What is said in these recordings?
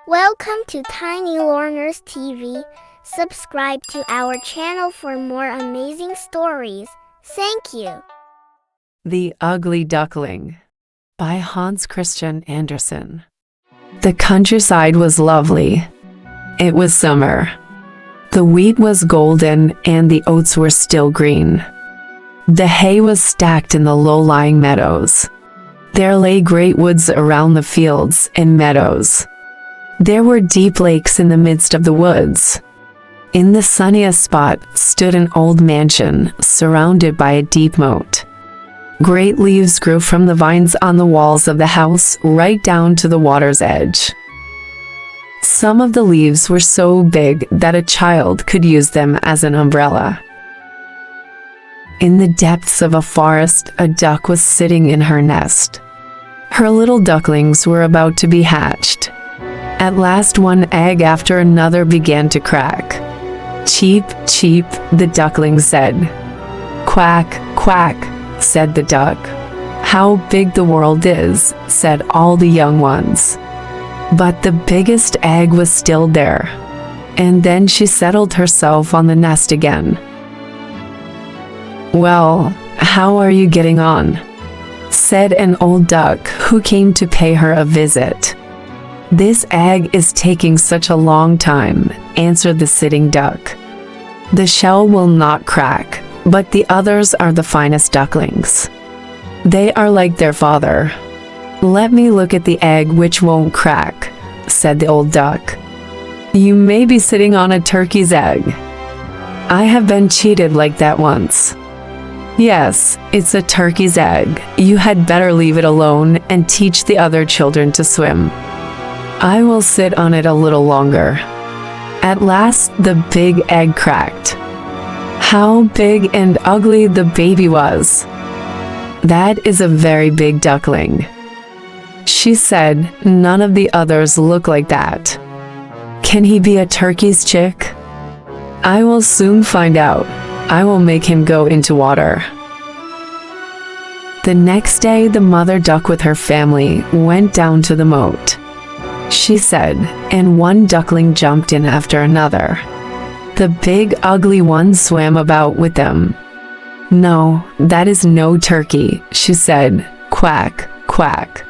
Welcome to Tiny Learners TV. Subscribe to our channel for more amazing stories. Thank you. The Ugly Duckling by Hans Christian Andersen. The countryside was lovely. It was summer. The wheat was golden and the oats were still green. The hay was stacked in the low-lying meadows. There lay great woods around the fields and meadows. There were deep lakes in the midst of the woods. In the sunniest spot stood an old mansion surrounded by a deep moat. Great leaves grew from the vines on the walls of the house right down to the water's edge. Some of the leaves were so big that a child could use them as an umbrella. In the depths of a forest, a duck was sitting in her nest. Her little ducklings were about to be hatched. At last, one egg after another began to crack. "Cheep, cheep," the duckling said. "Quack, quack," said the duck. "How big the world is," said all the young ones. But the biggest egg was still there, and then she settled herself on the nest again. "Well, how are you getting on?" said an old duck who came to pay her a visit. "This egg is taking such a long time," answered the sitting duck. "The shell will not crack, but the others are the finest ducklings. They are like their father." "Let me look at the egg which won't crack," said the old duck. "You may be sitting on a turkey's egg. I have been cheated like that once." "Yes, it's a turkey's egg. You had better leave it alone and teach the other children to swim. I will sit on it a little longer." At last, the big egg cracked. How big and ugly the baby was! "That is a very big duckling," she said. "None of the others look like that. Can he be a turkey's chick? I will soon find out. I will make him go into water." The next day, the mother duck with her family went down to the moat. She said, and one duckling jumped in after another. The big ugly one swam about with them. "No, that is no turkey," she said. "Quack, quack.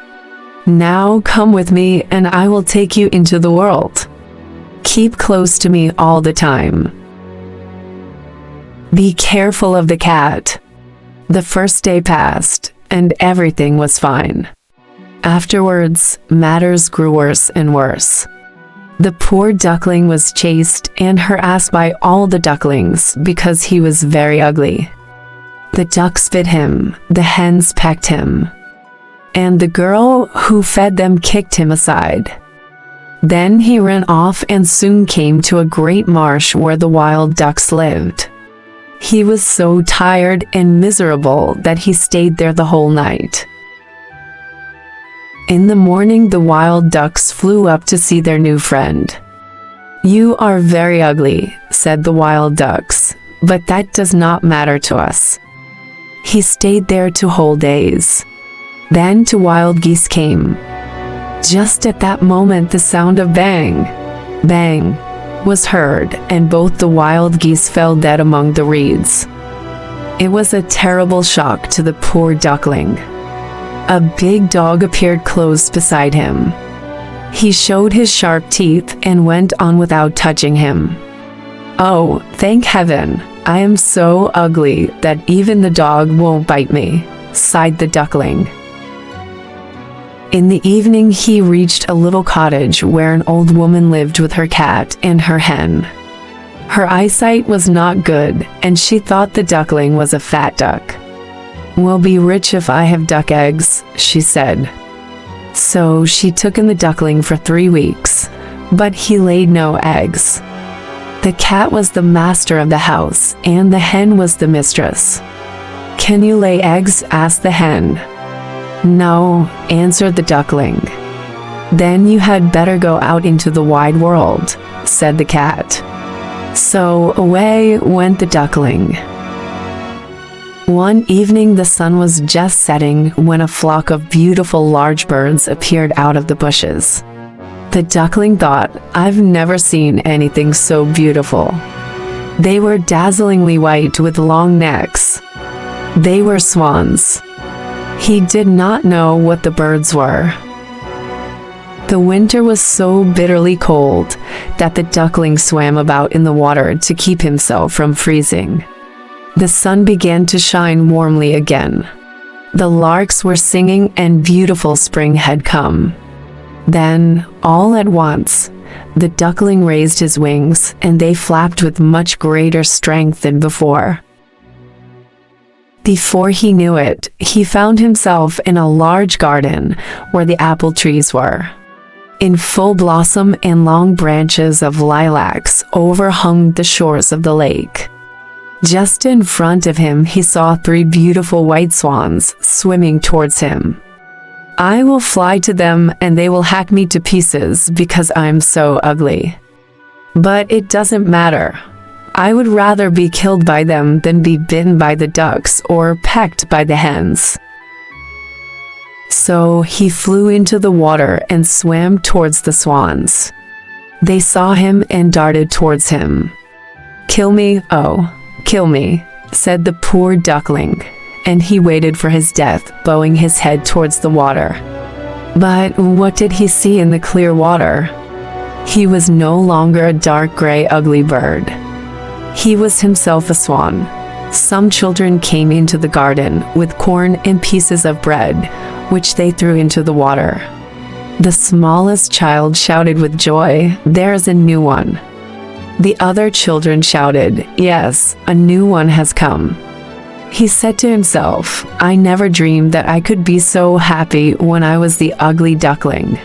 Now come with me and I will take you into the world. Keep close to me all the time. Be careful of the cat." The first day passed, and everything was fine. Afterwards, matters grew worse and worse. The poor duckling was chased and harassed by all the ducklings because he was very ugly. The ducks bit him, the hens pecked him, and the girl who fed them kicked him aside. Then he ran off and soon came to a great marsh where the wild ducks lived. He was so tired and miserable that he stayed there the whole night. In the morning, the wild ducks flew up to see their new friend. "You are very ugly," said the wild ducks, "but that does not matter to us." He stayed there 2 whole days. Then 2 wild geese came. Just at that moment, the sound of bang, bang was heard, and both the wild geese fell dead among the reeds. It was a terrible shock to the poor duckling. A big dog appeared close beside him. He showed his sharp teeth and went on without touching him. "Oh, thank heaven, I am so ugly that even the dog won't bite me," sighed the duckling. In the evening, he reached a little cottage where an old woman lived with her cat and her hen. Her eyesight was not good, and she thought the duckling was a fat duck. "We'll be rich if I have duck eggs," she said. So she took in the duckling for 3 weeks, but he laid no eggs. The cat was the master of the house, and the hen was the mistress. "Can you lay eggs?" asked the hen. "No," answered the duckling. "Then you had better go out into the wide world," said the cat. So away went the duckling. One evening, the sun was just setting when a flock of beautiful large birds appeared out of the bushes. The duckling thought, "I've never seen anything so beautiful." They were dazzlingly white with long necks. They were swans. He did not know what the birds were. The winter was so bitterly cold that the duckling swam about in the water to keep himself from freezing. The sun began to shine warmly again. The larks were singing and beautiful spring had come. Then, all at once, the duckling raised his wings and they flapped with much greater strength than before. Before he knew it, he found himself in a large garden where the apple trees were. In full blossom and long branches of lilacs overhung the shores of the lake. Just in front of him, he saw 3 beautiful white swans swimming towards him. "I will fly to them and they will hack me to pieces because I'm so ugly. But it doesn't matter. I would rather be killed by them than be bitten by the ducks or pecked by the hens." So he flew into the water and swam towards the swans. They saw him and darted towards him. "Kill me, oh, kill me," said the poor duckling, and he waited for his death, bowing his head towards the water. But what did he see in the clear water? He was no longer a dark gray ugly bird. He was himself a swan. Some children came into the garden with corn and pieces of bread, which they threw into the water. The smallest child shouted with joy, "There's a new one." The other children shouted, "Yes, a new one has come." He said to himself, "I never dreamed that I could be so happy when I was the ugly duckling."